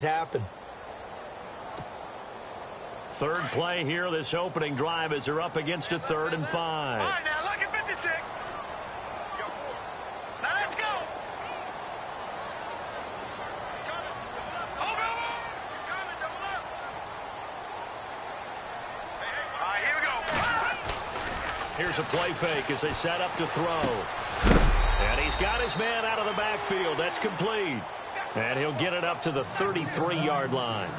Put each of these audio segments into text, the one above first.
happen. Third play here, this opening drive, as they're up against a 3rd and 5. All right, now look at 56. Now let's go. Over. All right, here we go. Here's a play fake as they set up to throw. And he's got his man out of the backfield. That's complete. And he'll get it up to the 33-yard line.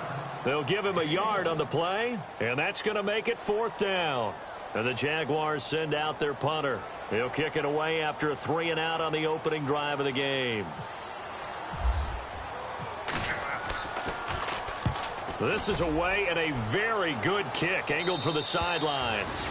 They'll give him a yard on the play, and that's going to make it 4th down. And the Jaguars send out their punter. He'll kick it away after a 3-and-out on the opening drive of the game. This is away, and a very good kick angled for the sidelines.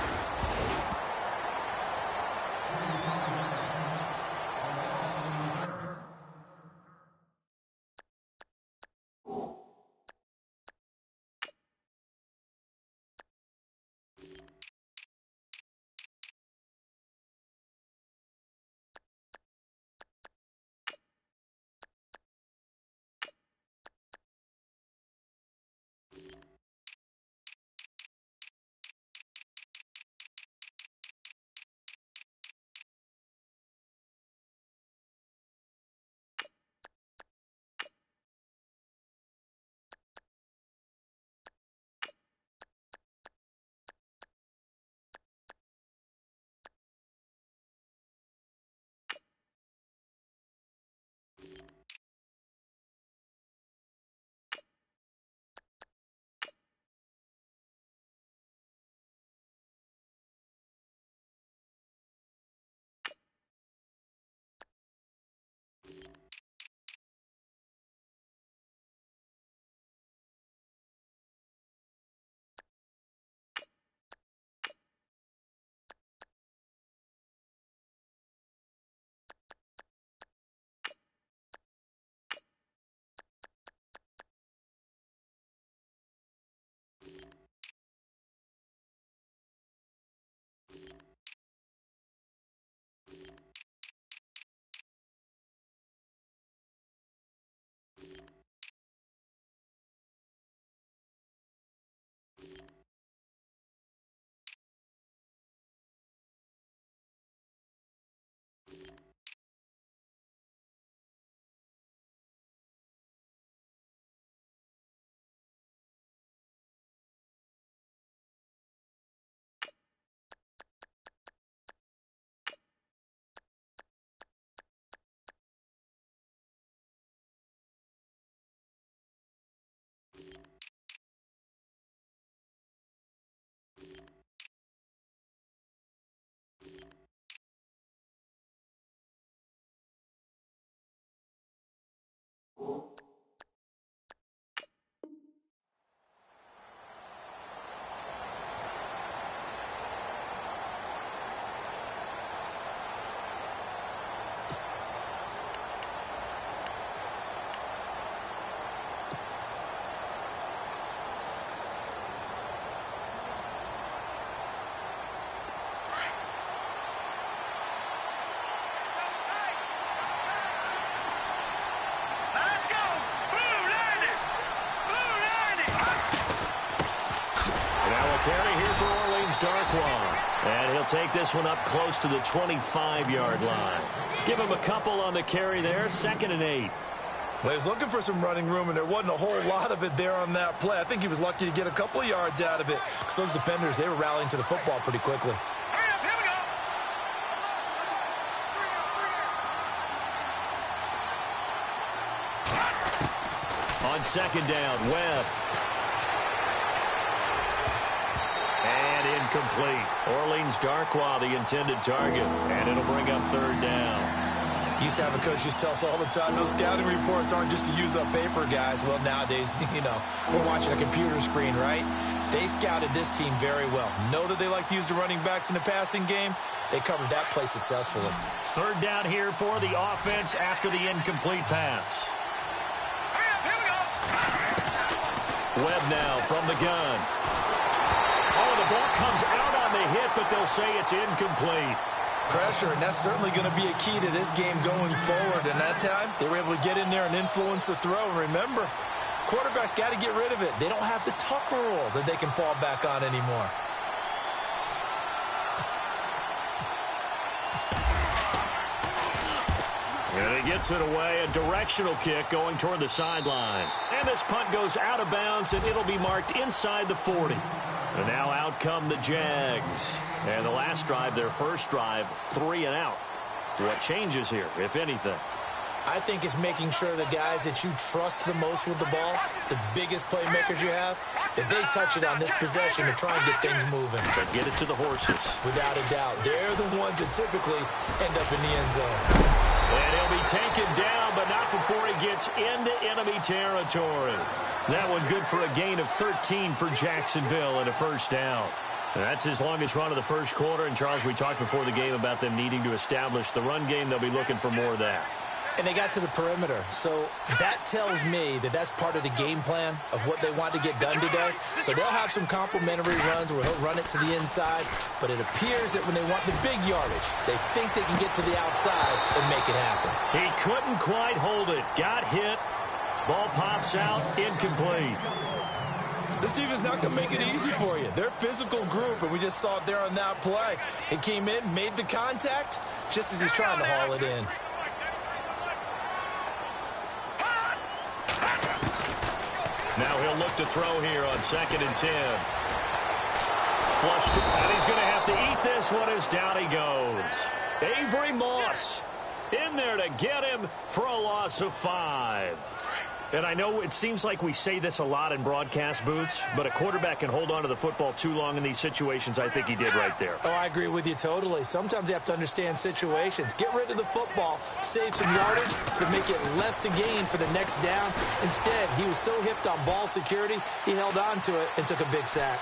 Carry here for Orleans Darkwa. And he'll take this one up close to the 25-yard line. Give him a couple on the carry there. 2nd and 8. Well, he was looking for some running room, and there wasn't a whole lot of it there on that play. I think he was lucky to get a couple of yards out of it, because those defenders, they were rallying to the football pretty quickly. Hurry up, here we go. On 2nd down, Webb. Incomplete. Orleans Darkwa, the intended target, and it'll bring up 3rd down. Used to have a coach used to tell us all the time, no scouting reports aren't just to use up paper, guys. Well, nowadays, we're watching a computer screen, right? They scouted this team very well. Know that they like to use the running backs in the passing game. They covered that play successfully. 3rd down here for the offense after the incomplete pass. Hurry up, here we go. Webb now from the gun. Oh, the ball comes out on the hit, but they'll say it's incomplete. Pressure, and that's certainly going to be a key to this game going forward. And that time, they were able to get in there and influence the throw. And remember, quarterback's got to get rid of it. They don't have the tuck rule that they can fall back on anymore. And he gets it away, a directional kick going toward the sideline. And this punt goes out of bounds, and it'll be marked inside the 40. And now out come the Jags. And the last drive, their first drive, 3 and out. What changes here, if anything? I think it's making sure the guys that you trust the most with the ball, the biggest playmakers you have, that they touch it on this possession to try and get things moving. So get it to the horses. Without a doubt. They're the ones that typically end up in the end zone. And he'll be taken down, but not before he gets into enemy territory. That one good for a gain of 13 for Jacksonville and a first down. And that's his longest run of the first quarter. And, Charles, we talked before the game about them needing to establish the run game. They'll be looking for more of that. And they got to the perimeter. So that tells me that that's part of the game plan of what they want to get done today. So they'll have some complimentary runs where he'll run it to the inside. But it appears that when they want the big yardage, they think they can get to the outside and make it happen. He couldn't quite hold it. Got hit. Ball pops out. Incomplete. This defense not going to make it easy for you. They're a physical group, and we just saw it there on that play. It came in, made the contact, just as he's trying to haul it in. Now he'll look to throw here on 2nd and 10. Flushed, and he's going to have to eat this one as down he goes. Avery Moss in there to get him for a loss of 5. And I know it seems like we say this a lot in broadcast booths, but a quarterback can hold on to the football too long in these situations. I think he did right there. Oh, I agree with you totally. Sometimes you have to understand situations. Get rid of the football, save some yardage, but make it less to gain for the next down. Instead, he was so hipped on ball security, he held on to it and took a big sack.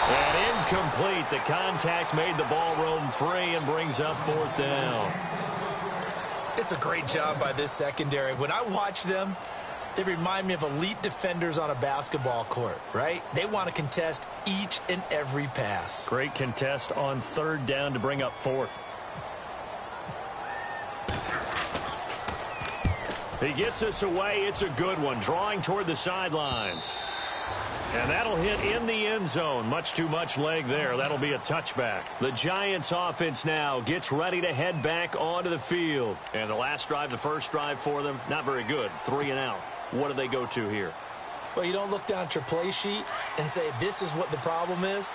And incomplete. The contact made the ball roam free and brings up 4th down. It's a great job by this secondary. When I watch them, they remind me of elite defenders on a basketball court, right? They want to contest each and every pass. Great contest on 3rd down to bring up 4th. He gets us away. It's a good one. Drawing toward the sidelines. And that'll hit in the end zone. Much too much leg there. That'll be a touchback. The Giants offense now gets ready to head back onto the field. And the last drive, the first drive for them, not very good. 3 and out. What do they go to here? Well, you don't look down at your play sheet and say, this is what the problem is.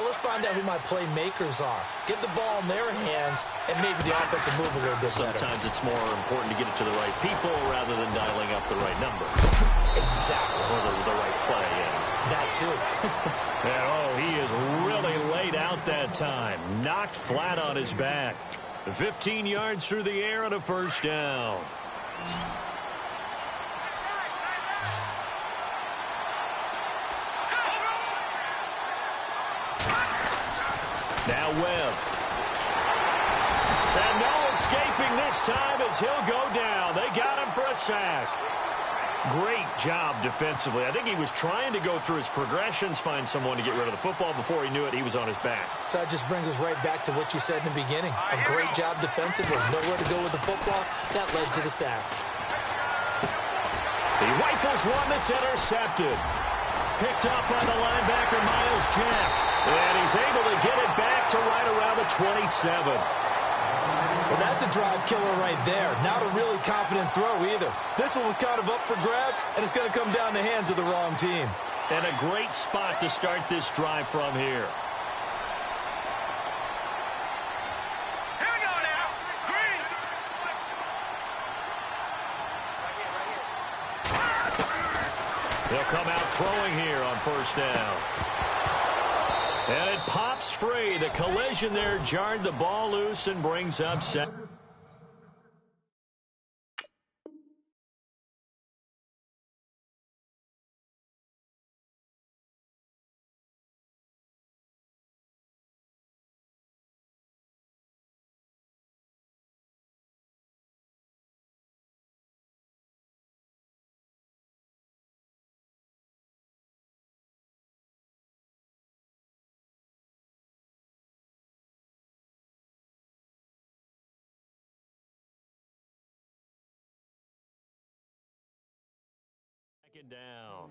Let's find out who my playmakers are. Get the ball in their hands, and maybe the offense will move a little bit better. Sometimes it's more important to get it to the right people rather than dialing up the right number. Exactly. Or the right play, yeah. That too. And, oh, he is really laid out that time. Knocked flat on his back. 15 yards through the air and a first down. Now Webb. And no escaping this time as he'll go down. They got him for a sack. Great job defensively. I think he was trying to go through his progressions, find someone to get rid of the football. Before he knew it, he was on his back. So that just brings us right back to what you said in the beginning. A great job defensively. Nowhere to go with the football. That led to the sack. He rifles one that's intercepted. Picked up by the linebacker, Miles Jack. And he's able to get it back to right around the 27. Well, that's a drive killer right there. Not a really confident throw either. This one was kind of up for grabs, and it's going to come down the hands of the wrong team. And a great spot to start this drive from here. Here we go now. Green. He'll come out throwing here on first down. And it pops free. The collision there jarred the ball loose and brings up 7. second down.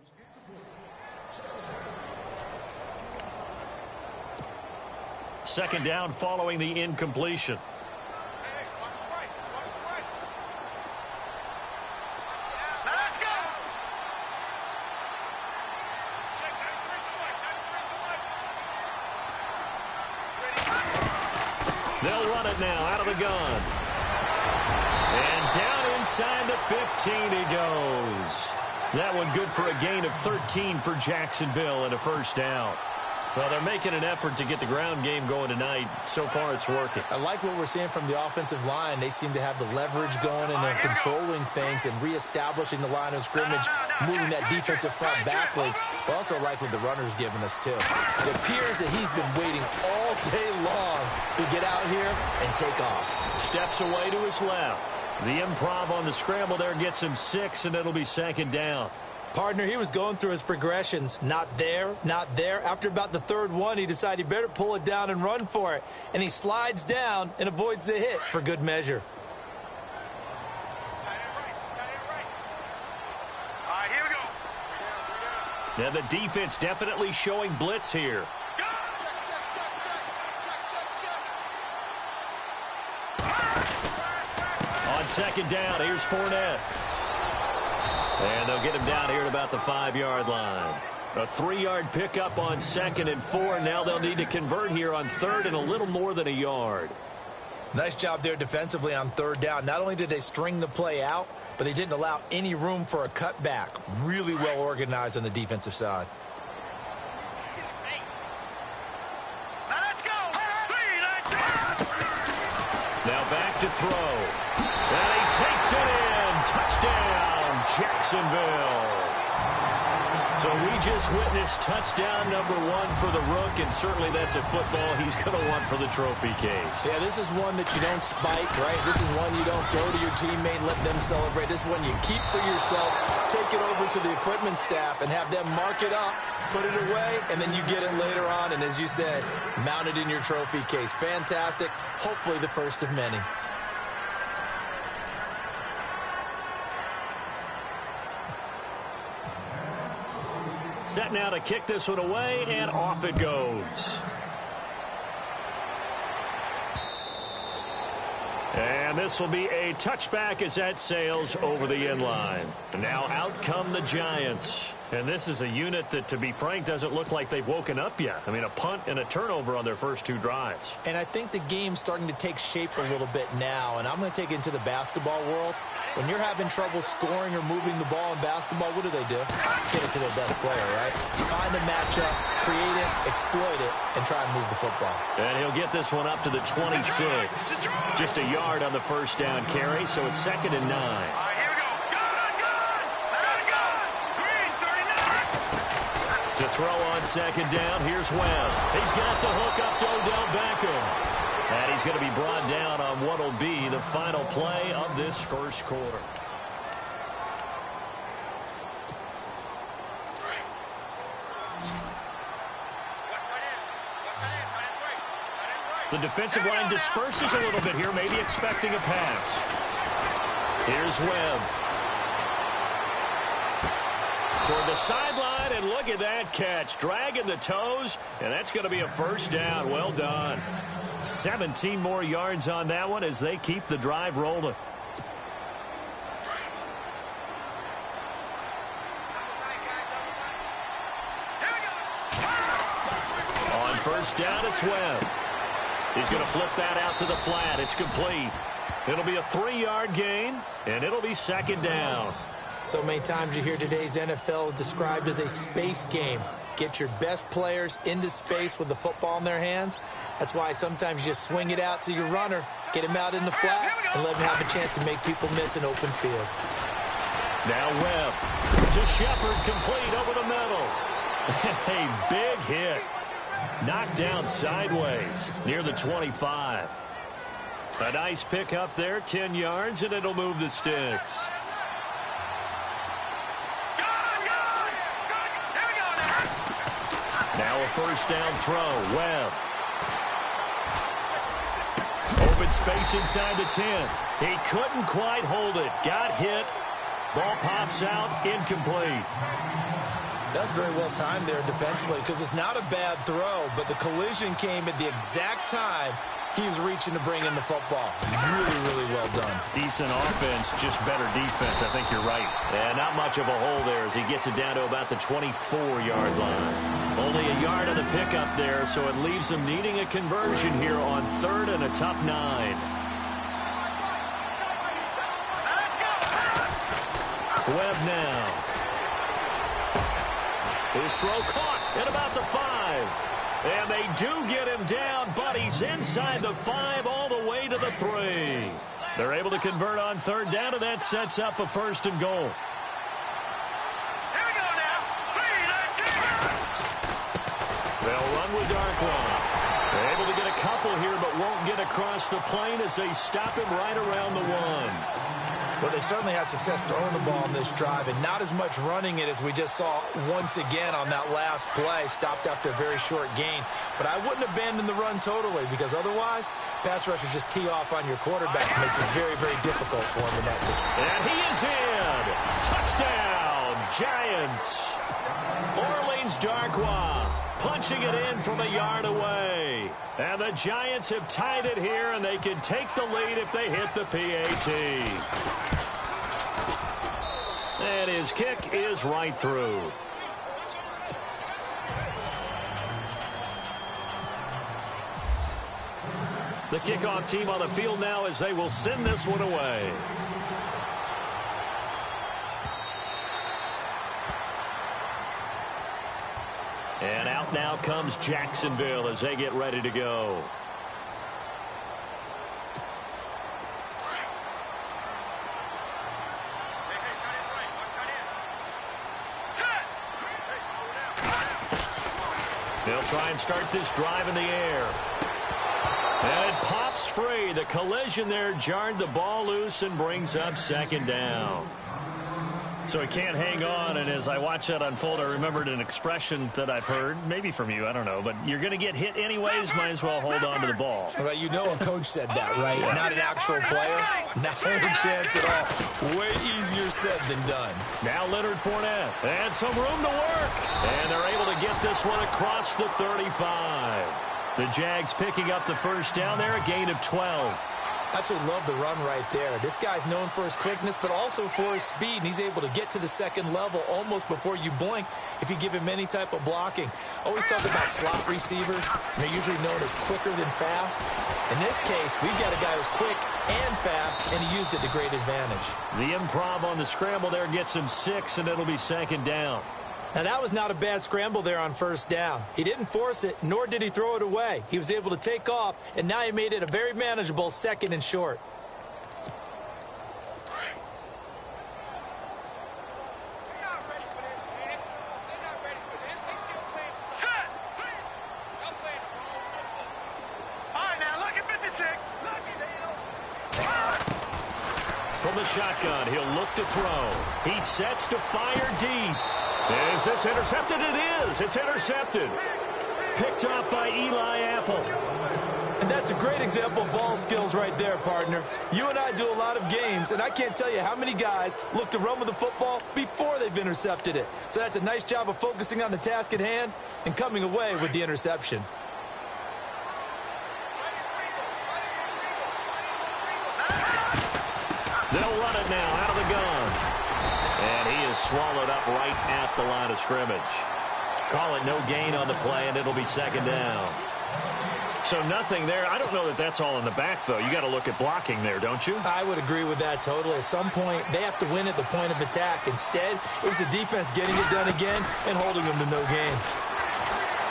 Second down following the incompletion. They'll run it now out of the gun. And down inside the 15 he goes. That one good for a gain of 13 for Jacksonville and a first down. Well, they're making an effort to get the ground game going tonight. So far, it's working. I like what we're seeing from the offensive line. They seem to have the leverage going, and they're controlling things and reestablishing the line of scrimmage, moving that defensive front backwards. But also like what the runner's giving us, too. It appears that he's been waiting all day long to get out here and take off. Steps away to his left. The improv on the scramble there gets him 6, and it'll be second down. Partner, he was going through his progressions. Not there, not there. After about the third one, he decided he better pull it down and run for it. And he slides down and avoids the hit for good measure. All right, here we go. Now the defense definitely showing blitz here. On second down, here's Fournette. And they'll get him down here at about the 5-yard line. A 3-yard pickup on 2nd and 4. Now they'll need to convert here on 3rd and a little more than a yard. Nice job there defensively on 3rd down. Not only did they string the play out, but they didn't allow any room for a cutback. Really well organized on the defensive side. Now let's go. 3, 9, 10. Now back to throw. And he takes it in. Touchdown, Jacksonville. So we just witnessed touchdown number 1 for the Rook, and certainly that's a football he's going to want for the trophy case. Yeah, this is one that you don't spike, right? This is one you don't throw to your teammate and let them celebrate. This is one you keep for yourself, take it over to the equipment staff, and have them mark it up, put it away, and then you get it later on, and as you said, mount it in your trophy case. Fantastic. Hopefully the first of many. Set now to kick this one away, and off it goes. And this will be a touchback as that sails over the end line. Now out come the Giants. And this is a unit that, to be frank, doesn't look like they've woken up yet. I mean, a punt and a turnover on their first 2 drives. And I think the game's starting to take shape a little bit now, and I'm going to take it into the basketball world. When you're having trouble scoring or moving the ball in basketball, what do? Get it to their best player, right? Find a matchup, create it, exploit it, and try and move the football. And he'll get this one up to the 26. Just a yard on the first down carry, so it's 2nd and 9. All right, here we go. Good. Let's go. 3, 39. To throw on 2nd down, here's Webb. He's got the hook up to Odell Beckham. And he's going to be brought down on what will be the final play of this first quarter. The defensive line disperses a little bit here, maybe expecting a pass. Here's Webb. Toward the sideline, and look at that catch. Dragging the toes, and that's going to be a first down. Well done. 17 more yards on that one as they keep the drive rolling. On first down, it's Webb. He's going to flip that out to the flat. It's complete. It'll be a 3-yard gain, and it'll be 2nd down. So many times you hear today's NFL described as a space game. Get your best players into space with the football in their hands. That's why sometimes you just swing it out to your runner, get him out in the flat, and let him have a chance to make people miss an open field. Now Webb to Shepard, complete over the middle. A big hit. Knocked down sideways near the 25. A nice pick up there, 10 yards, and it'll move the sticks. Now a first down throw. Webb. Open space inside the 10. He couldn't quite hold it. Got hit. Ball pops out, incomplete. That's very well timed there defensively because it's not a bad throw, but the collision came at the exact time he was reaching to bring in the football. Really, really well done. Decent offense, just better defense. I think you're right. And not much of a hole there as he gets it down to about the 24-yard line. Only a yard on the pickup there, so it leaves him needing a conversion here on 3rd and a tough 9. Webb now. His throw caught at about the 5. And they do get him down, but he's inside the 5 all the way to the 3. They're able to convert on 3rd down, and that sets up a 1st and goal. Here we go now. 3, 19. They'll run with Darkwa. They're able to get a couple here, but won't get across the plane as they stop him right around the 1. Well, they certainly had success throwing the ball on this drive, and not as much running it as we just saw once again on that last play. Stopped after a very short gain. But I wouldn't abandon the run totally, because otherwise, pass rushers just tee off on your quarterback. It makes it very, very difficult for him in that situation. And he is in. Touchdown, Giants. Orleans Darkwa punching it in from a yard away. And the Giants have tied it here, and they can take the lead if they hit the PAT. And his kick is right through. The kickoff team on the field now as they will send this one away. And out now comes Jacksonville as they get ready to go. They'll try and start this drive in the air. And it pops free. The collision there jarred the ball loose and brings up 2nd down. So he can't hang on, and as I watch that unfold, I remembered an expression that I've heard, maybe from you, I don't know, but you're going to get hit anyways, might as well hold on to the ball. Well, you know a coach said that, right? Yeah. Not an actual player. Not a chance at all. Way easier said than done. Now Leonard Fournette, and some room to work. And they're able to get this one across the 35. The Jags picking up the 1st down there, a gain of 12. Absolutely love the run right there. This guy's known for his quickness, but also for his speed. And he's able to get to the 2nd level almost before you blink if you give him any type of blocking. Always talk about slot receivers. They're usually known as quicker than fast. In this case, we've got a guy who's quick and fast, and he used it to great advantage. The improv on the scramble there gets him 6, and it'll be 2nd down. Now, that was not a bad scramble there on 1st down. He didn't force it, nor did he throw it away. He was able to take off, and now he made it a very manageable 2nd and short. From the shotgun, he'll look to throw. He sets to fire deep. Is this intercepted? It is. It's intercepted. Picked off by Eli Apple. And that's a great example of ball skills right there, partner. You and I do a lot of games, and I can't tell you how many guys look to run with the football before they've intercepted it. So that's a nice job of focusing on the task at hand and coming away with the interception. They'll run it now out of the gun. And he is swallowed up right at the line of scrimmage. Call it no gain on the play, and it'll be 2nd down. So nothing there. I don't know that that's all in the back, though. You got to look at blocking there, don't you? I would agree with that totally. At some point, they have to win at the point of attack. Instead, it was the defense getting it done again and holding them to no gain.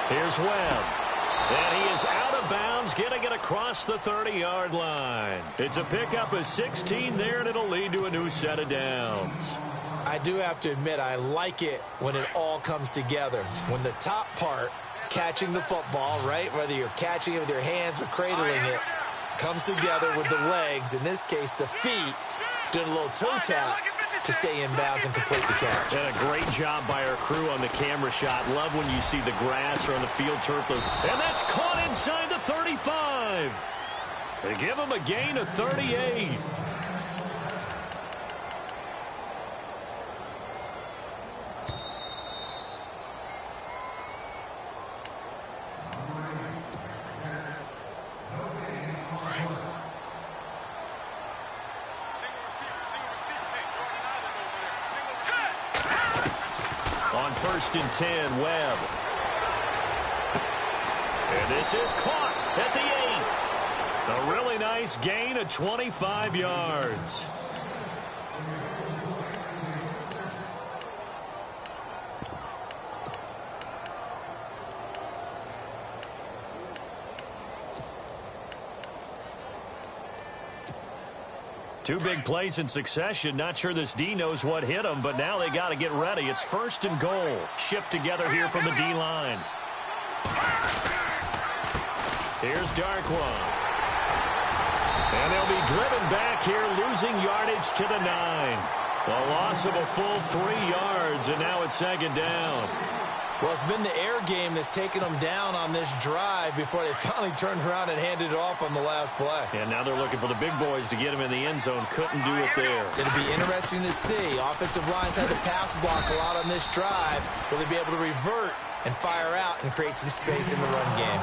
Here's Webb. And he is out of bounds, getting it across the 30-yard line. It's a pickup of 16 there, and it'll lead to a new set of downs. I do have to admit, I like it when it all comes together. When the top part, catching the football, right, whether you're catching it with your hands or cradling it, comes together with the legs, in this case the feet, doing a little toe tap to stay in bounds and complete the catch. And a great job by our crew on the camera shot. Love when you see the grass or on the field turf. And that's caught inside the 35. They give him a gain of 38. first and 10, Webb. And this is caught at the 8. A really nice gain of 25 yards. Two big plays in succession. Not sure this D knows what hit them, but now they got to get ready. It's first and goal. Shift together here from the D-line. Here's Darkwa. And they'll be driven back here, losing yardage to the 9. A loss of a full 3 yards, and now it's second down. Well, it's been the air game that's taken them down on this drive before they finally turned around and handed it off on the last play. And now they're looking for the big boys to get him in the end zone. Couldn't do it there. It'll be interesting to see. Offensive lines had to pass block a lot on this drive. Will they be able to revert and fire out and create some space in the run game?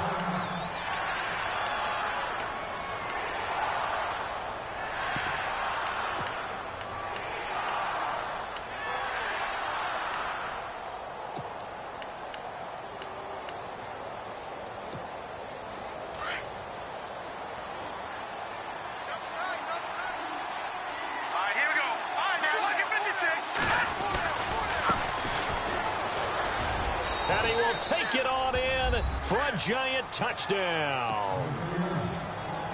And he will take it on in for a giant touchdown.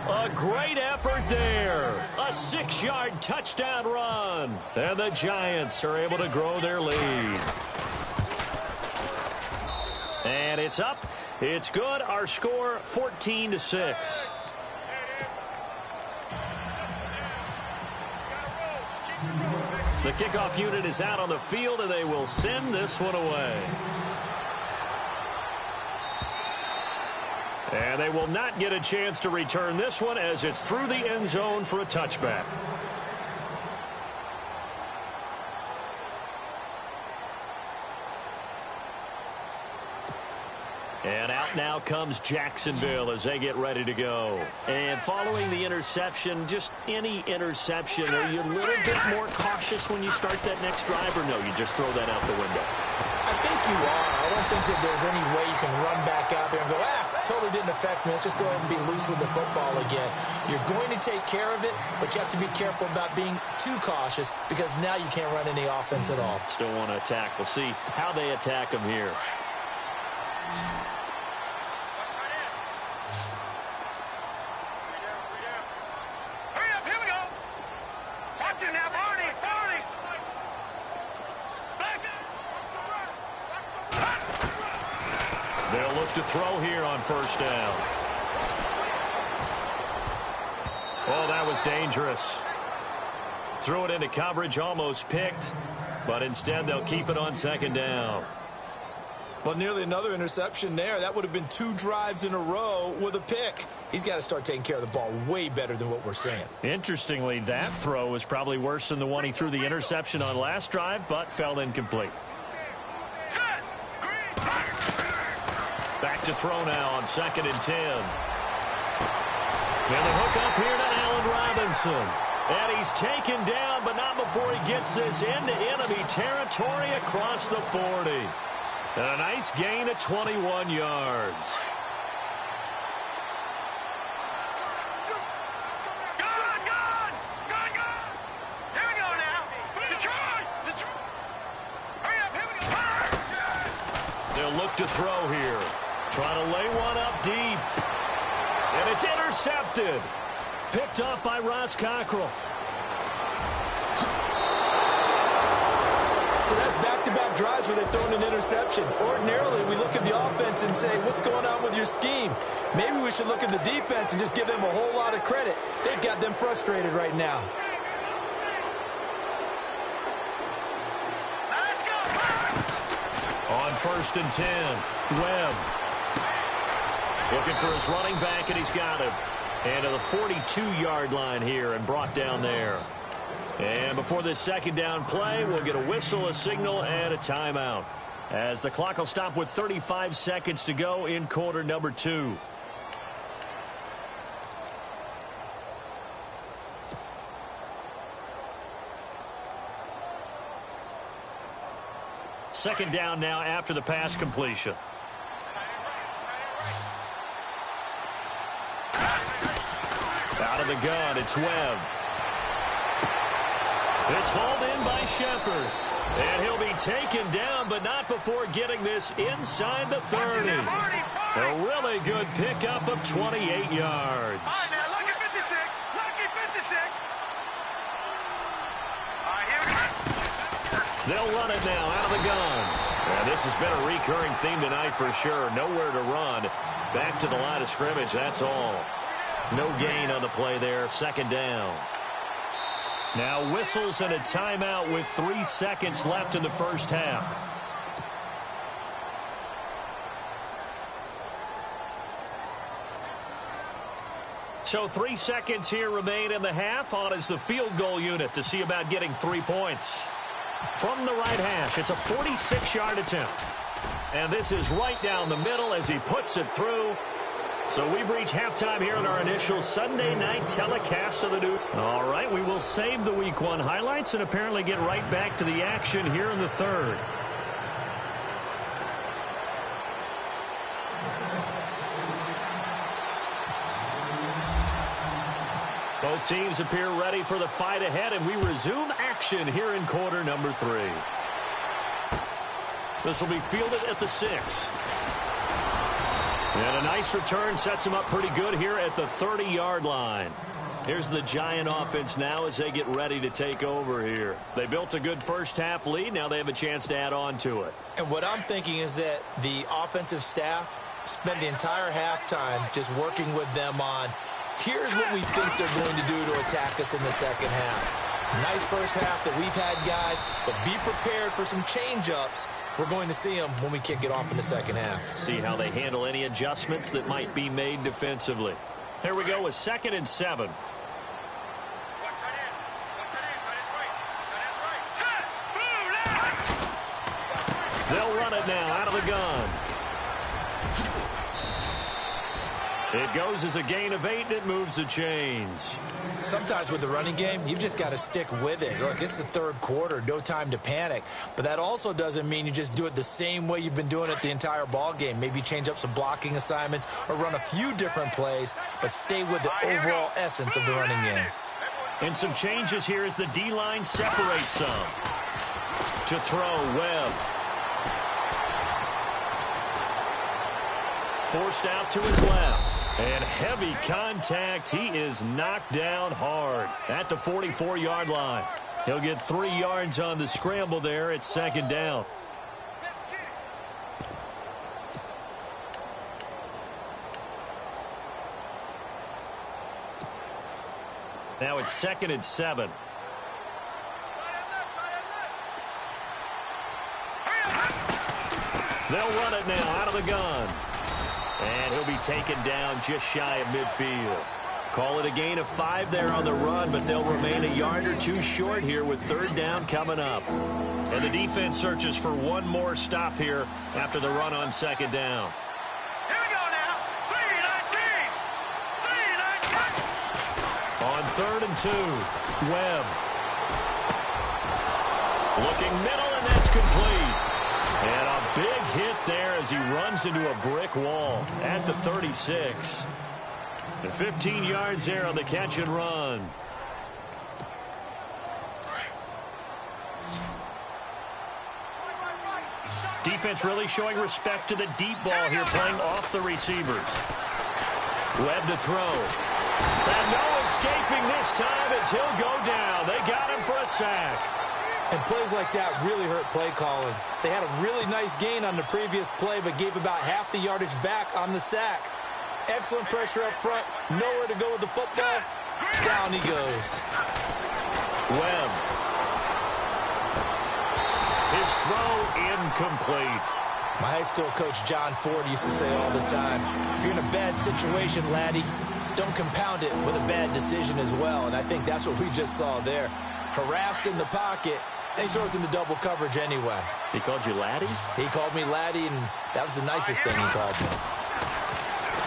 A great effort there. A 6-yard touchdown run. And the Giants are able to grow their lead. And it's up. It's good. Our score, 14-6. The kickoff unit is out on the field, and they will send this one away. And they will not get a chance to return this one as it's through the end zone for a touchback. And out now comes Jacksonville as they get ready to go. And following the interception, just any interception, are you a little bit more cautious when you start that next drive, or no, you just throw that out the window? I think you are. I don't think that there's any way you can run back out there and go, totally didn't affect me. Let's just go ahead and be loose with the football again. You're going to take care of it, but you have to be careful about being too cautious because now you can't run any offense at all. Still want to attack. We'll see how they attack them here. Hurry up, here we go. Watch it now, Barney. They'll look to throw here on first down. Oh, that was dangerous. Threw it into coverage, almost picked, but instead they'll keep it on second down. Well, nearly another interception there. That would have been 2 drives in a row with a pick. He's got to start taking care of the ball way better than what we're seeing. Interestingly, that throw was probably worse than the one he threw the interception on last drive, but fell incomplete. Back to throw now on second and 10. And the hook up here to Allen Robinson. And he's taken down, but not before he gets this into enemy territory across the 40. And a nice gain of 21 yards. Gone! Here we go now. Detroit! Hurry up, here we go. They'll look to throw here. Trying to lay one up deep. And it's intercepted. Picked off by Ross Cockrell. So that's back-to-back drives where they've thrown an interception. Ordinarily, we look at the offense and say, what's going on with your scheme? Maybe we should look at the defense and just give them a whole lot of credit. They've got them frustrated right now. Let's go. On first and 10, Webb. Looking for his running back, and he's got him. And to the 42-yard line here and brought down there. And before this second down play, we'll get a whistle, a signal, and a timeout. As the clock will stop with 35 seconds to go in quarter number 2. Second down now after the pass completion. Out of the gun, it's Webb. It's hauled in by Shepard. And he'll be taken down, but not before getting this inside the 30. A really good pickup of 28 yards. All right, now, lucky 56. Lucky 56. All right, here we go. They'll run it now out of the gun. And this has been a recurring theme tonight for sure. Nowhere to run. Back to the line of scrimmage, that's all. No gain on the play there. Second down. Now whistles and a timeout with 3 seconds left in the first half. So 3 seconds here remain in the half. On is the field goal unit to see about getting 3 points. From the right hash, it's a 46-yard attempt. And this is right down the middle as he puts it through. So we've reached halftime here in our initial Sunday night telecast of the new. All right, we will save the Week 1 highlights and apparently get right back to the action here in the third. Both teams appear ready for the fight ahead, and we resume action here in quarter number 3. This will be fielded at the 6. And a nice return sets them up pretty good here at the 30-yard line. Here's the Giant offense now as they get ready to take over here. They built a good first-half lead. Now they have a chance to add on to it. And what I'm thinking is that the offensive staff spent the entire halftime just working with them on, here's what we think they're going to do to attack us in the second half. Nice first half that we've had, guys, but be prepared for some change-ups. We're going to see them when we kick it off in the second half. See how they handle any adjustments that might be made defensively. Here we go with 2nd and 7. They'll run it now out of the gun. It goes as a gain of 8, and it moves the chains. Sometimes with the running game, you've just got to stick with it. Look, it's the third quarter, no time to panic. But that also doesn't mean you just do it the same way you've been doing it the entire ball game. Maybe change up some blocking assignments or run a few different plays, but stay with the overall essence of the running game. And some changes here as the D-line separates some. To throw, Webb. Forced out to his left. And heavy contact. He is knocked down hard at the 44-yard line. He'll get 3 yards on the scramble there. It's second down. Now it's 2nd and 7. They'll run it now out of the gun. And he'll be taken down just shy of midfield. Call it a gain of 5 there on the run, but they'll remain a yard or 2 short here with third down coming up. And the defense searches for one more stop here after the run on second down. Here we go now. 3-19. 3-19. On 3rd and 2, Webb. Looking middle, and that's complete. And a big hit there as he runs into a brick wall at the 36. And 15 yards there on the catch and run. Defense really showing respect to the deep ball here, playing off the receivers. Webb to throw. And no escaping this time as he'll go down. They got him for a sack. And plays like that really hurt play calling. They had a really nice gain on the previous play, but gave about half the yardage back on the sack. Excellent pressure up front. Nowhere to go with the football. Down he goes. Webb. His throw incomplete. My high school coach, John Ford, used to say all the time, if you're in a bad situation, laddie, don't compound it with a bad decision as well. And I think that's what we just saw there. Harassed in the pocket, and he throws into double coverage anyway. He called you laddie? He called me laddie, and that was the nicest thing he called me.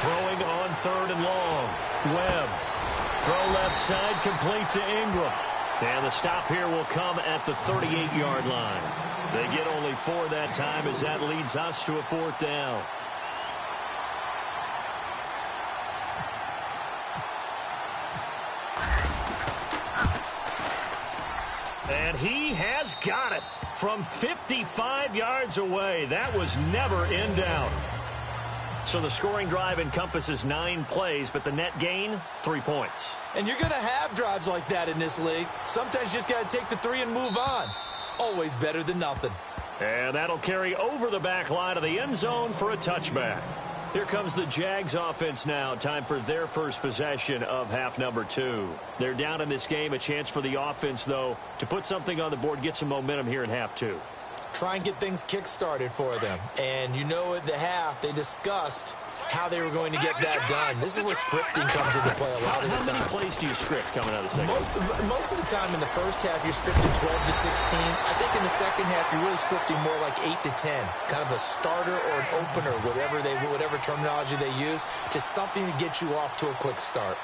Throwing on 3rd and long. Webb. Throw left side complete to Ingram. And the stop here will come at the 38-yard line. They get only 4 that time as that leads us to a 4th down. And he has got it from 55 yards away. That was never in doubt. So the scoring drive encompasses 9 plays, but the net gain, 3 points. And you're going to have drives like that in this league. Sometimes you just got to take the 3 and move on. Always better than nothing. And that'll carry over the back line of the end zone for a touchback. Here comes the Jags offense now. Time for their first possession of half number 2. They're down in this game. A chance for the offense, though, to put something on the board, get some momentum here in half 2. Try and get things kick-started for them. And you know at the half, they discussed how they were going to get that done. This is where scripting comes into play a lot of the time. How many plays do you script coming out of the second? Most of the time in the first half, you're scripting 12 to 16. I think in the second half, you're really scripting more like 8 to 10. Kind of a starter or an opener, whatever terminology they use, just something to get you off to a quick start.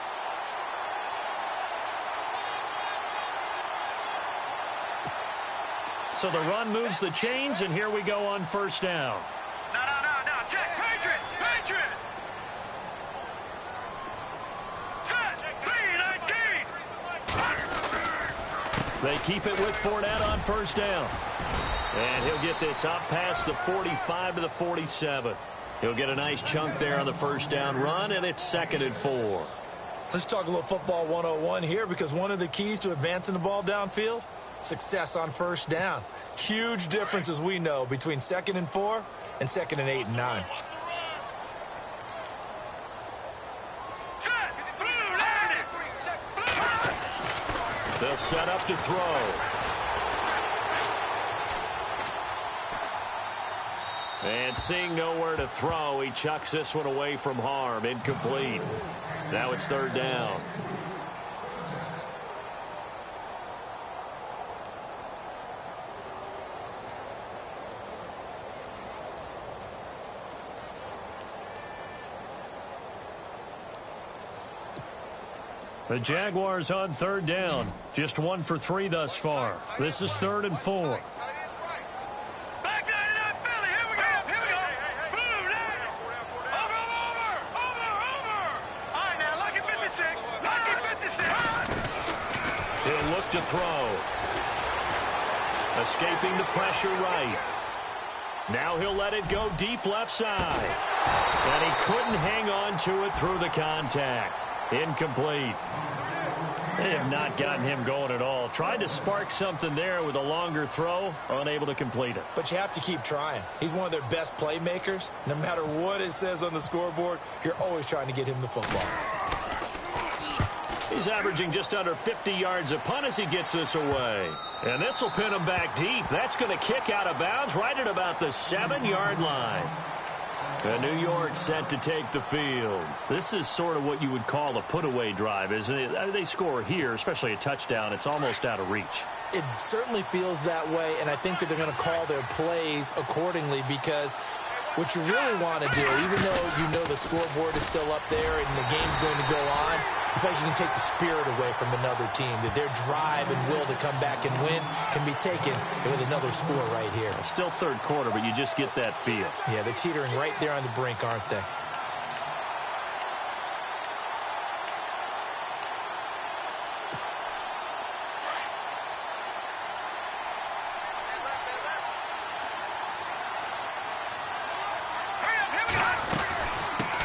So the run moves the chains, and here we go on first down. No. Check. Patriot. Set. B-19. They keep it with Fournette on first down. And he'll get this up past the 45 to the 47. He'll get a nice chunk there on the first down run, and it's 2nd and 4. Let's talk a little football 101 here, because one of the keys to advancing the ball downfield, success on first down. Huge difference, as we know, between 2nd and 4 and 2nd and 8 and 9. They'll set up to throw. And seeing nowhere to throw, he chucks this one away from harm. Incomplete. Now it's 3rd down. The Jaguars on 3rd down. Just 1 for 3 thus far. This is 3rd and 4. Back 99 Philly. Here we go. Blue line. Over. All right, now, lucky 56. He'll look to throw. Escaping the pressure right. Now he'll let it go deep left side. And he couldn't hang on to it through the contact. Incomplete. They have not gotten him going at all. Tried to spark something there with a longer throw, unable to complete it. But you have to keep trying. He's one of their best playmakers. No matter what it says on the scoreboard, you're always trying to get him the football. He's averaging just under 50 yards a punt as he gets this away. And this will pin him back deep. That's going to kick out of bounds right at about the 7-yard line. And New York set to take the field. This is sort of what you would call a put-away drive, isn't it? They score here, especially a touchdown. It's almost out of reach. It certainly feels that way, and I think that they're going to call their plays accordingly, because what you really want to do, even though you know the scoreboard is still up there and the game's going to go on, I feel like you can take the spirit away from another team, that their drive and will to come back and win can be taken with another score right here. Still 3rd quarter, but you just get that feel. Yeah, they're teetering right there on the brink, aren't they?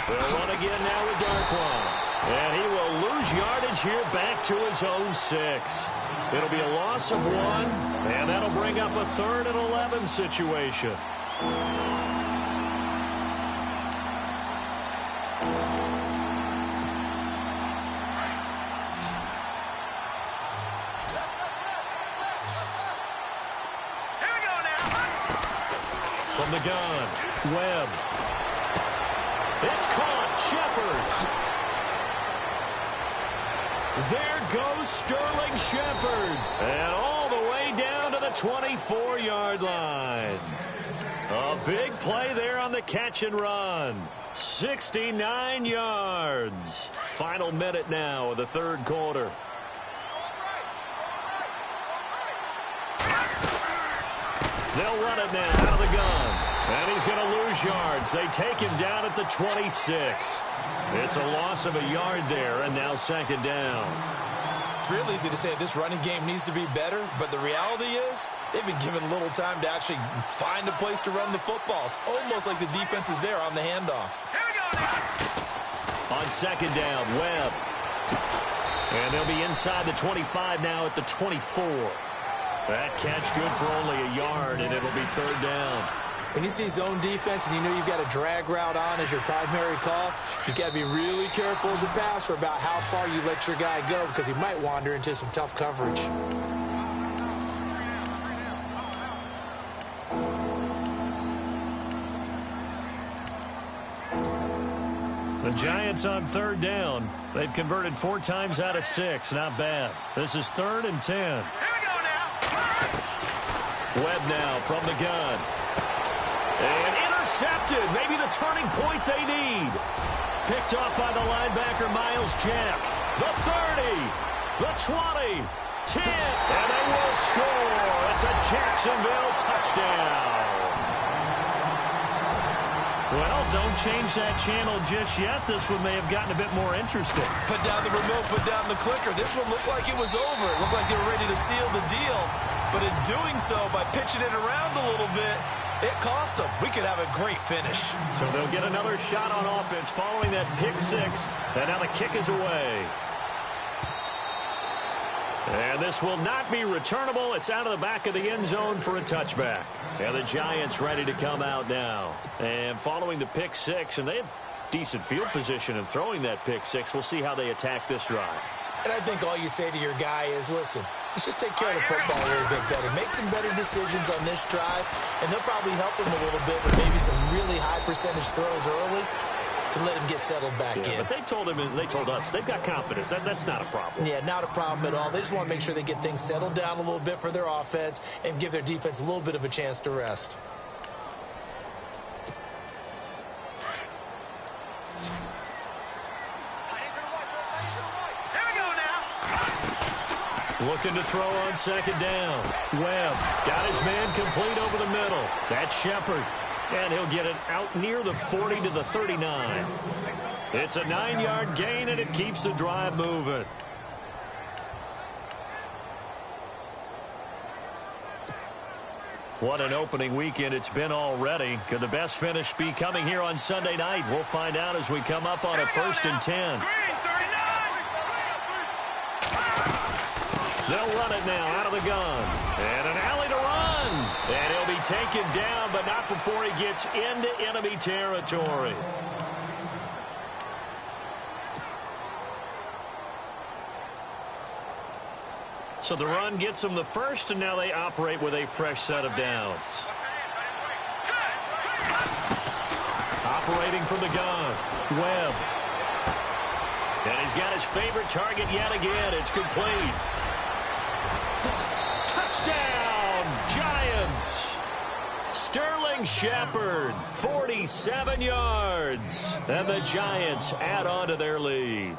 They'll run again now with Darkwan. And he will lose yardage here back to his own 6. It'll be a loss of 1, and that'll bring up a 3rd and 11 situation. Here we go now. From the gun, Webb. It's caught. Shepard. There goes Sterling Shepard. And all the way down to the 24-yard line. A big play there on the catch and run. 69 yards. Final minute now of the 3rd quarter. They'll run it now out of the gun. And he's going to lose yards. They take him down at the 26. It's a loss of a yard there, and now second down. It's real easy to say this running game needs to be better, but the reality is they've been given little time to actually find a place to run the football. It's almost like the defense is there on the handoff. Here we go now. On second down, Webb. And they'll be inside the 25 now at the 24. That catch good for only a yard, and it'll be third down. When you see zone defense and you know you've got a drag route on as your primary call, you've got to be really careful as a passer about how far you let your guy go because he might wander into some tough coverage. The Giants on third down. They've converted 4 times out of 6. Not bad. This is 3rd and 10. Here we go now. Webb now from the gun. And intercepted. Maybe the turning point they need. Picked off by the linebacker, Miles Jack. The 30. The 20. 10. And they will score. It's a Jacksonville touchdown. Well, don't change that channel just yet. This one may have gotten a bit more interesting. Put down the remote, put down the clicker. This one looked like it was over. It looked like they were ready to seal the deal. But in doing so, by pitching it around a little bit, it cost them. We could have a great finish. So they'll get another shot on offense following that pick 6. And now the kick is away. And this will not be returnable. It's out of the back of the end zone for a touchback. And the Giants ready to come out now. And following the pick 6, and they have decent field position in throwing that pick 6. We'll see how they attack this drive. And I think all you say to your guy is, listen, let's just take care of the football a little bit better. Make some better decisions on this drive, and they'll probably help him a little bit with maybe some really high percentage throws early to let him get settled back in. But they told him, and they told us, they've got confidence. That's not a problem. Yeah, not a problem at all. They just want to make sure they get things settled down a little bit for their offense and give their defense a little bit of a chance to rest. Here we go now. Looking to throw on second down. Webb got his man complete over the middle. That's Shepard. And he'll get it out near the 40 to the 39. It's a 9-yard gain, and it keeps the drive moving. What an opening weekend it's been already. Could the best finish be coming here on Sunday night? We'll find out as we come up on a 1st and 10. Green, 39. They'll run it now out of the gun. And an alley to run. And he'll be taken down, but not before he gets into enemy territory. So the run gets them the first, and now they operate with a fresh set of downs. Operating from the gun. Webb. And he's got his favorite target yet again. It's complete. Touchdown, Giants. Sterling Shepard, 47 yards. And the Giants add on to their lead.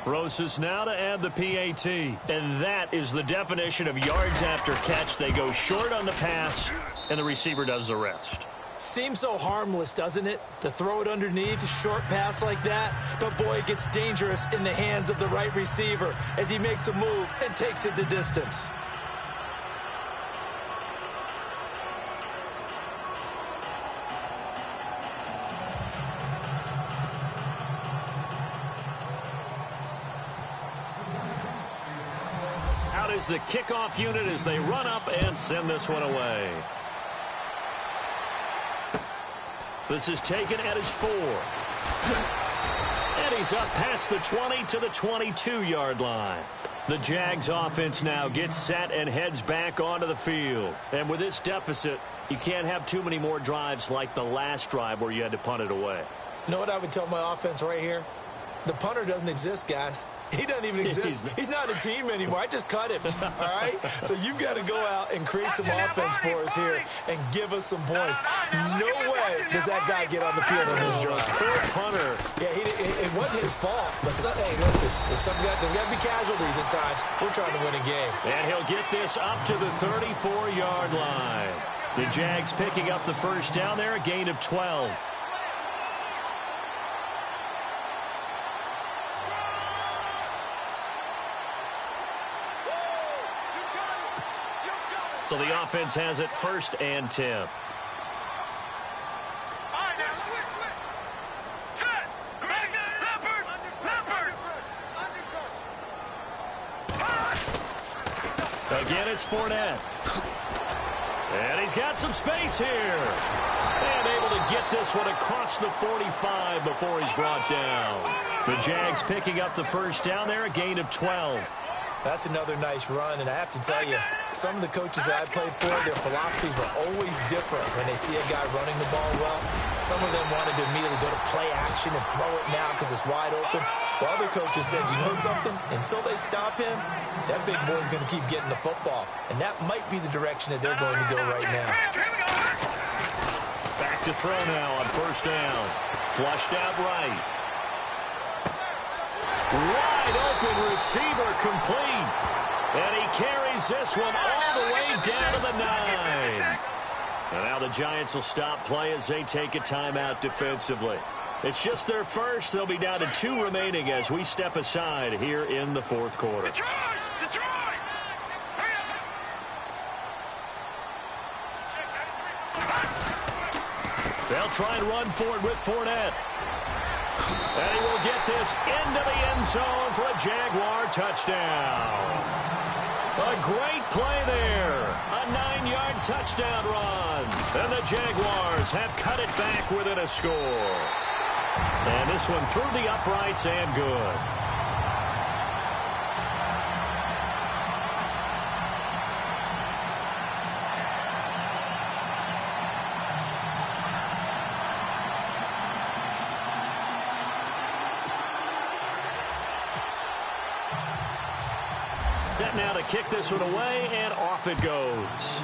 Rosas now to add the PAT. And that is the definition of yards after catch. They go short on the pass, and the receiver does the rest. Seems so harmless, doesn't it? To throw it underneath, a short pass like that. But, boy, it gets dangerous in the hands of the right receiver as he makes a move and takes it the distance. Out is the kickoff unit as they run up and send this one away. This is taken at his 4. And he's up past the 20 to the 22-yard line. The Jags offense now gets set and heads back onto the field. And with this deficit, you can't have too many more drives like the last drive where you had to punt it away. You know what I would tell my offense right here? The punter doesn't exist, guys. He doesn't even exist. He's not a team anymore. I just cut him, all right? So you've got to go out and create some offense for us here and give us some points. No way does that guy get on the field on this drive. Poor punter. Yeah, it wasn't his fault. But hey, listen, there's got to be casualties at times. We're trying to win a game. And he'll get this up to the 34-yard line. The Jags picking up the first down there, a gain of 12. So the offense has it 1st and 10. Again, it's Fournette. And he's got some space here. And able to get this one across the 45 before he's brought down. The Jags picking up the first down there, a gain of 12. That's another nice run, and I have to tell you, some of the coaches that I played for, their philosophies were always different when they see a guy running the ball well. Some of them wanted to immediately go to play action and throw it now because it's wide open. While other coaches said, you know something? Until they stop him, that big boy's going to keep getting the football. And that might be the direction that they're going to go right now. Back to throw now on 1st down. Flushed out right. Wide open receiver complete. And he carries this one all the way down to the 9. And now the Giants will stop play as they take a timeout defensively. It's just their first. They'll be down to 2 remaining as we step aside here in the 4th quarter. They'll try and run for it with Fournette. And he will get this into the end zone for a Jaguar touchdown. A great play there. A 9-yard touchdown run. And the Jaguars have cut it back within a score. And this one through the uprights and good. Set now to kick this one away, and off it goes.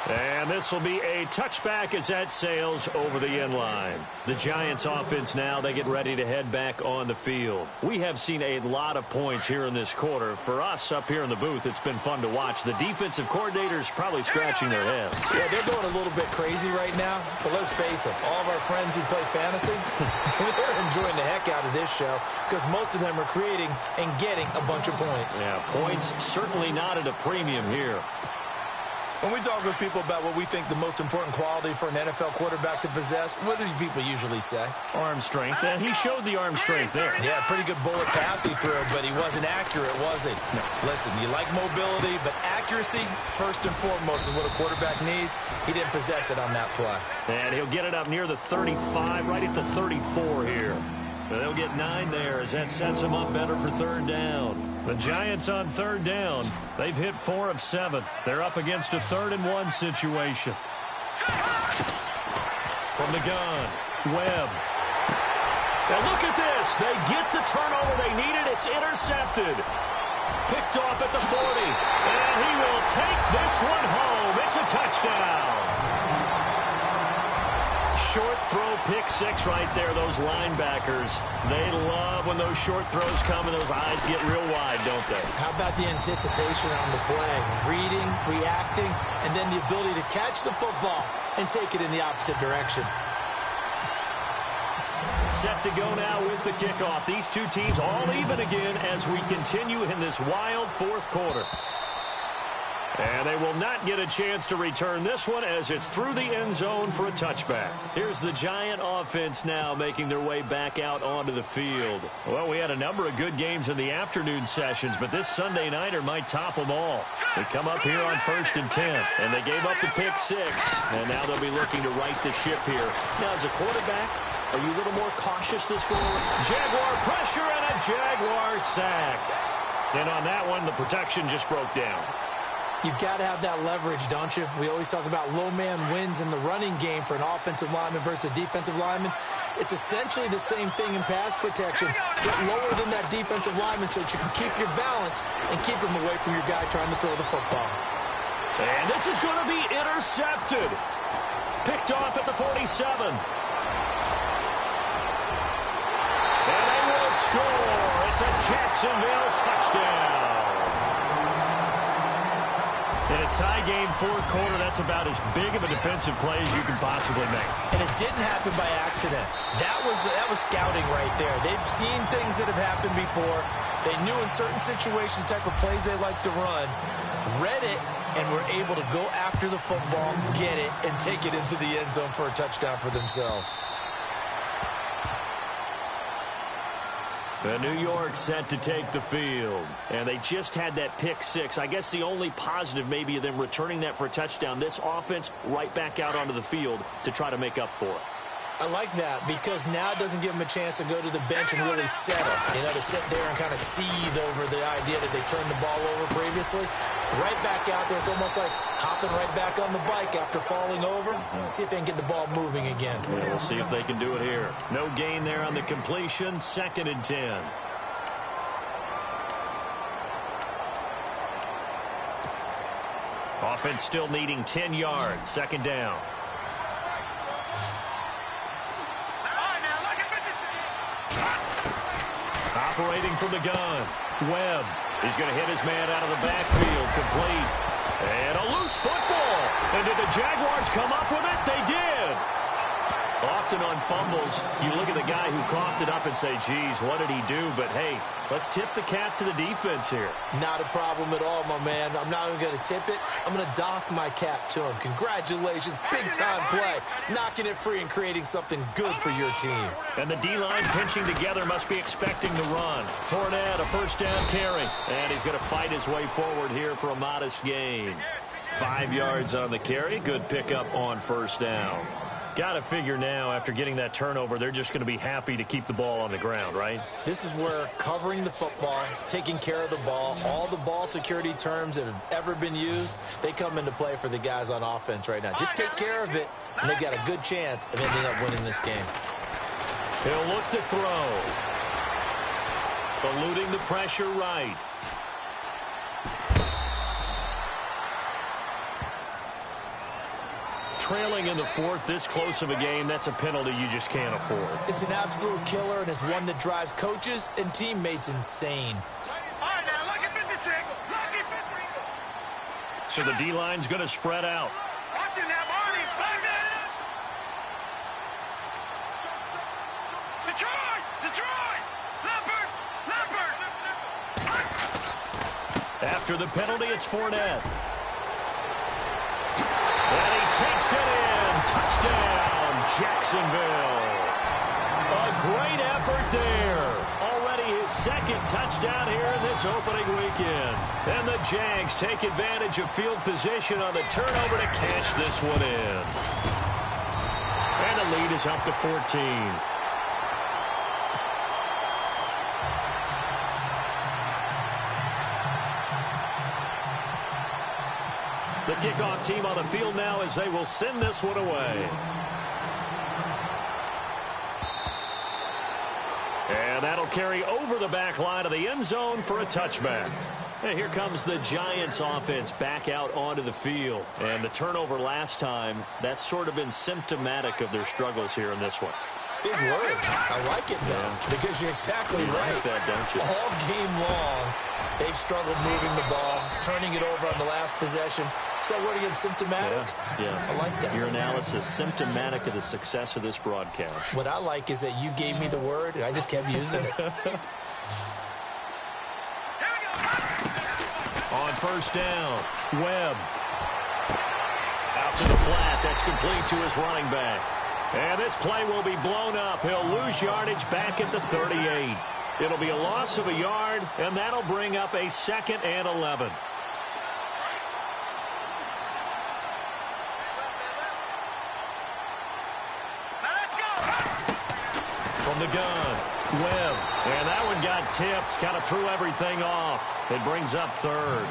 And this will be a touchback as that sails over the end line. The Giants offense now, they get ready to head back on the field. We have seen a lot of points here in this quarter. For us up here in the booth, it's been fun to watch. The defensive coordinators probably scratching their heads. Yeah, they're going a little bit crazy right now. But let's face it, all of our friends who play fantasy, they're enjoying the heck out of this show because most of them are creating and getting a bunch of points. Yeah, points certainly not at a premium here. When we talk with people about what we think the most important quality for an NFL quarterback to possess, what do people usually say? Arm strength, and he showed the arm strength there. Yeah, pretty good bullet pass he threw, but he wasn't accurate, was he? No. Listen, you like mobility, but accuracy, first and foremost, is what a quarterback needs. He didn't possess it on that play. And he'll get it up near the 35, right at the 34 here. And they'll get 9 there as that sets them up better for 3rd down. The Giants on 3rd down. They've hit 4 of 7. They're up against a 3rd and 1 situation. From the gun, Webb. Now look at this. They get the turnover they needed. It's intercepted. Picked off at the 40. And he will take this one home. It's a touchdown. Short throw, pick 6 right there. Those linebackers, they love when those short throws come and those eyes get real wide, don't they? How about the anticipation on the play? Reading, reacting, and then the ability to catch the football and take it in the opposite direction. Set to go now with the kickoff. These two teams all even again as we continue in this wild 4th quarter. And they will not get a chance to return this one as it's through the end zone for a touchback. Here's the Giant offense now making their way back out onto the field. Well, we had a number of good games in the afternoon sessions, but this Sunday nighter might top them all. They come up here on 1st and 10, and they gave up the pick 6, and now they'll be looking to right the ship here. Now, as a quarterback, are you a little more cautious this goal? Jaguar pressure and a Jaguar sack. And on that one, the protection just broke down. You've got to have that leverage, don't you? We always talk about low man wins in the running game for an offensive lineman versus a defensive lineman. It's essentially the same thing in pass protection. Get lower than that defensive lineman so that you can keep your balance and keep him away from your guy trying to throw the football. And this is going to be intercepted. Picked off at the 47. And they will score. It's a Jacksonville touchdown. In a tie game fourth quarter, that's about as big of a defensive play as you can possibly make. And it didn't happen by accident. That was scouting right there. They've seen things that have happened before. They knew in certain situations the type of plays they like to run, read it, and were able to go after the football, get it, and take it into the end zone for a touchdown for themselves. The New York set to take the field. And they just had that pick six. I guess the only positive maybe of them returning that for a touchdown. This offense right back out onto the field to try to make up for it. I like that because now it doesn't give them a chance to go to the bench and really settle. You know, to sit there and kind of seethe over the idea that they turned the ball over previously. Right back out there. It's almost like hopping right back on the bike after falling over. See if they can get the ball moving again. Yeah, we'll see if they can do it here. No gain there on the completion. 2nd and 10. Offense still needing 10 yards. 2nd down. Operating from the gun. Webb. He's going to hit his man out of the backfield. Complete. And a loose football. And did the Jaguars come up with it? They did. Often on fumbles, you look at the guy who coughed it up and say, geez, what did he do? But, hey, let's tip the cap to the defense here. Not a problem at all, my man. I'm not even going to tip it. I'm going to doff my cap to him. Congratulations. Big-time play. Knocking it free and creating something good for your team. And the D-line pinching together must be expecting the run. Fournette, a first down carry. And he's going to fight his way forward here for a modest gain. 5 yards on the carry. Good pickup on first down. Got to figure now, after getting that turnover, they're just going to be happy to keep the ball on the ground, right? This is where covering the football, taking care of the ball, all the ball security terms that have ever been used, they come into play for the guys on offense right now. Just take care of it, and they've got a good chance of ending up winning this game. He'll look to throw. Eluding the pressure right. Trailing in the fourth, this close of a game, that's a penalty you just can't afford. It's an absolute killer, and it's one that drives coaches and teammates insane. So the D-line's going to spread out. After the penalty, it's Fournette. And he takes it in. Touchdown, Jacksonville. A great effort there. Already his 2nd touchdown here in this opening weekend. And the Jags take advantage of field position on the turnover to cash this one in. And the lead is up to 14. The kickoff team on the field now as they will send this one away. And that'll carry over the back line of the end zone for a touchback. And here comes the Giants offense back out onto the field. And the turnover last time, that's sort of been symptomatic of their struggles here in this one. Big word. I like it, though, because you're exactly right. Like that, don't you? All game long, they've struggled moving the ball, turning it over on the last possession. Is that word again, symptomatic? Yeah. I like that. Your analysis, symptomatic of the success of this broadcast. What I like is that you gave me the word, and I just kept using it. On first down, Webb. Out to the flat. That's complete to his running back. And this play will be blown up. He'll lose yardage back at the 38. It'll be a loss of a yard, and that'll bring up a 2nd and 11. From the gun, Webb. And that one got tipped. Kind of threw everything off. It brings up 3rd.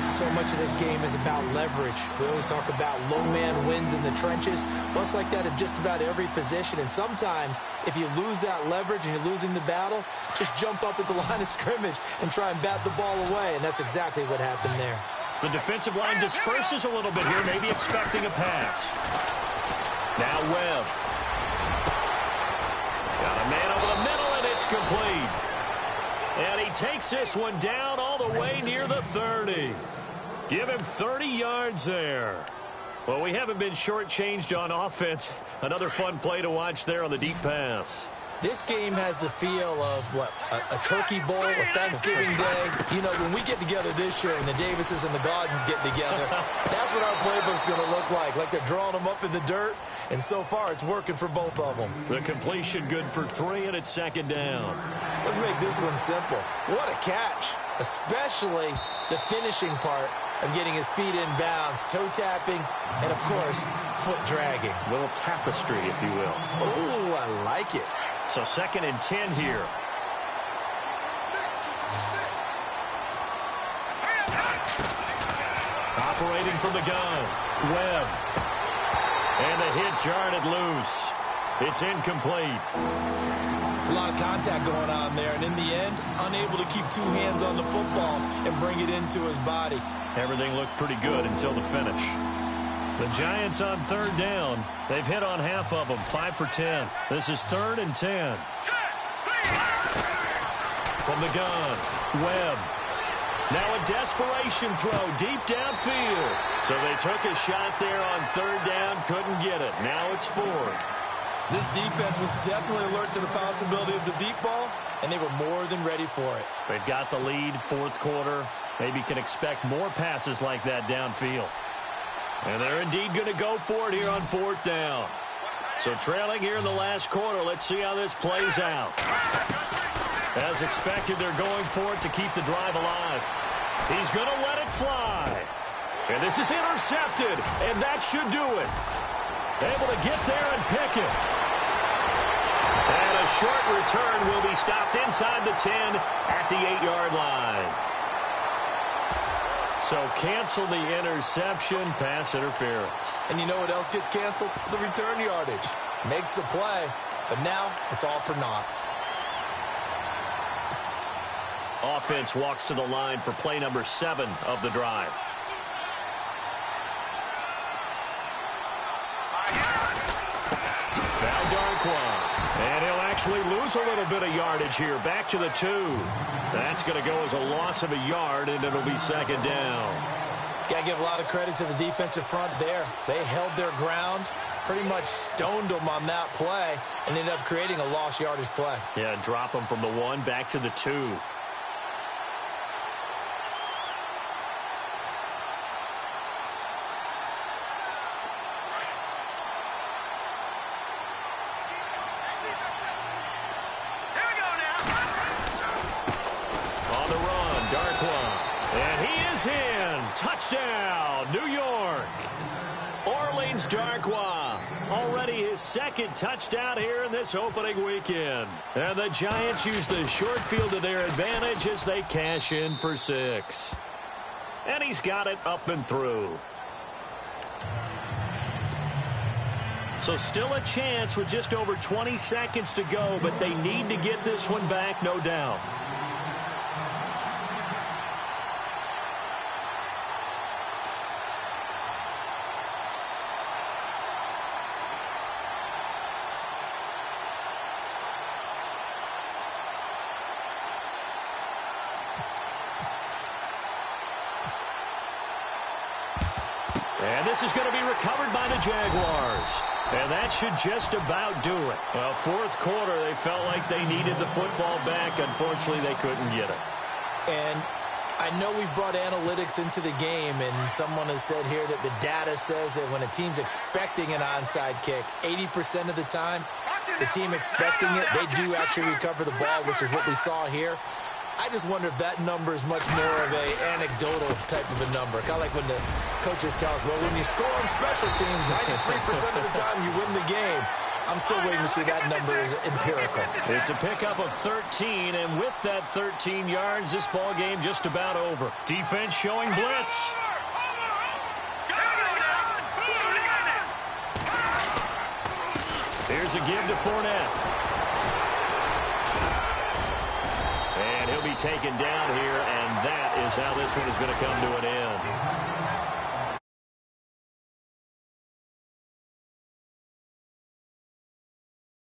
So much of this game is about leverage. We always talk about low man wins in the trenches. Well, it's like that in just about every position. And sometimes, if you lose that leverage and you're losing the battle, just jump up at the line of scrimmage and try and bat the ball away. And that's exactly what happened there. The defensive line disperses a little bit here, maybe expecting a pass. Now Webb. Got a man over the middle, and it's complete. And he takes this one down all the way near the 30. Give him 30 yards there. Well, we haven't been shortchanged on offense. Another fun play to watch there on the deep pass. This game has the feel of, what, a turkey bowl, a Thanksgiving Day. You know, when we get together this year and the Davises and the Gaudens get together, that's what our playbook's going to look like they're drawing them up in the dirt, and so far it's working for both of them. The completion good for 3, and it's second down. Let's make this one simple. What a catch, especially the finishing part of getting his feet in bounds, toe tapping, and, of course, foot dragging. A little tapestry, if you will. Oh, I like it. So 2nd and 10 here. Operating from the gun, Webb. And the hit jarred it loose. It's incomplete. It's a lot of contact going on there, and in the end, unable to keep 2 hands on the football and bring it into his body. Everything looked pretty good until the finish. The Giants on 3rd down. They've hit on half of them, 5 for 10. This is 3rd and 10. From the gun, Webb. Now a desperation throw deep downfield. So they took a shot there on 3rd down, couldn't get it. Now it's 4th. This defense was definitely alert to the possibility of the deep ball, and they were more than ready for it. They've got the lead, 4th quarter. Maybe can expect more passes like that downfield. And they're indeed going to go for it here on 4th down. So trailing here in the last quarter, let's see how this plays out. As expected, they're going for it to keep the drive alive. He's going to let it fly. And this is intercepted, and that should do it. Able to get there and pick it. And a short return will be stopped inside the 10 at the 8-yard line. So cancel the interception, pass interference. And you know what else gets canceled? The return yardage. Makes the play, but now it's all for naught. Offense walks to the line for play number 7 of the drive. Now Darkwa. And he'll actually lose a little bit of yardage here. Back to the 2. That's going to go as a loss of a yard, and it'll be 2nd down. Got to give a lot of credit to the defensive front there. They held their ground, pretty much stoned them on that play, and ended up creating a lost yardage play. Yeah, drop them from the 1 back to the 2. Touchdown, New York. Orleans Darkwa, already his 2nd touchdown here in this opening weekend. And the Giants use the short field to their advantage as they cash in for 6. And he's got it up and through. So still a chance with just over 20 seconds to go, but they need to get this one back, no doubt. And this is going to be recovered by the Jaguars. And that should just about do it. Well, 4th quarter, they felt like they needed the football back. Unfortunately, they couldn't get it. And I know we've brought analytics into the game, and someone has said here that the data says that when a team's expecting an onside kick, 80% of the time, the team expecting it, they do actually recover the ball, which is what we saw here. I just wonder if that number is much more of a anecdotal type of a number. Kind of like when the coaches tell us, well, when you score on special teams, 93% of the time you win the game. I'm still waiting to see that number is empirical. It's a pickup of 13, and with that 13 yards, this ball game just about over. Defense showing blitz. Here's a give to Fournette. And he'll be taken down here, and that is how this one is going to come to an end.